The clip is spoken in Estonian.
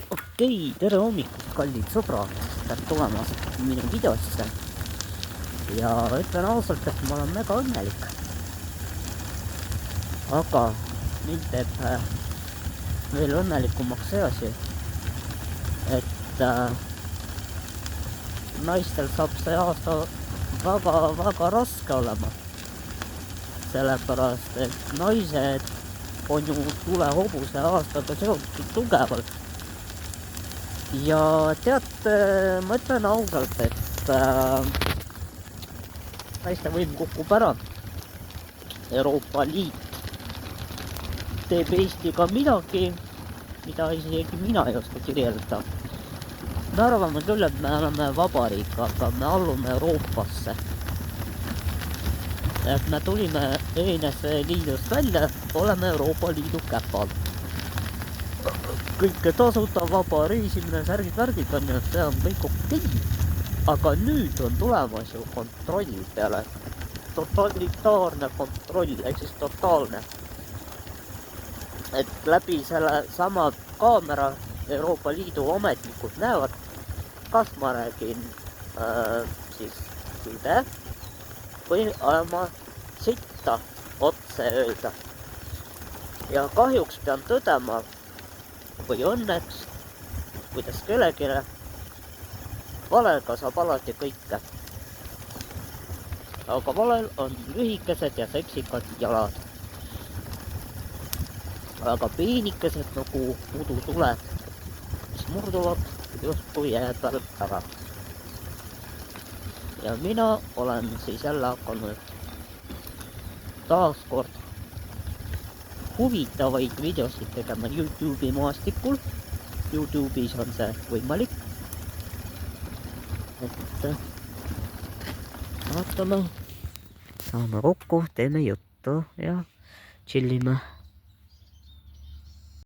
Okei, tere hommikust, kallid sõbrad, tere tulemast minu videosse. Ja ütlen ausalt, et ma olen mega õnnelik. Aga mind teeb veel õnnelikumaks see asi, et naistel saab see aasta väga raske olema. Sellepärast, et naised on ju tulehobuse aastaga seotud tugevalt. Ja tead, ma ütlen ausalt, et naiste võim kukub ära. Euroopa Liit teeb Eestiga midagi, mida isegi mina ei oska kirjeldada. Me arvame küll, et me oleme vabariik, aga me allume Euroopasse. Et me tulime ENSV liidust välja, oleme Euroopa Liidu käpal. Kõike tasuta, vaba reisimine, särgid on ja see on kõik okei. Aga nüüd on tulemas ju kontroll peale. Totalitaarne kontroll, ehk siis totaalne. Et läbi selle sama kaamera Euroopa Liidu ametnikud näevad, kas ma räägin siis tõde või ma sitta otse öelda. Ja kahjuks pean tõdema, või õnneks, kuidas kellegile, valega saab alati kõike. Aga valel on lühikesed ja seksikad jalad. Aga peenikesed nagu udutuled, mis murduvad justkui jää peal ära. Ja mina olen siis jälle hakanud taaskord huvitavaid videosid tegema YouTube'i maastikul. YouTube'is on see võimalik. Et vaatame, saame kokku, teeme juttu ja chillime.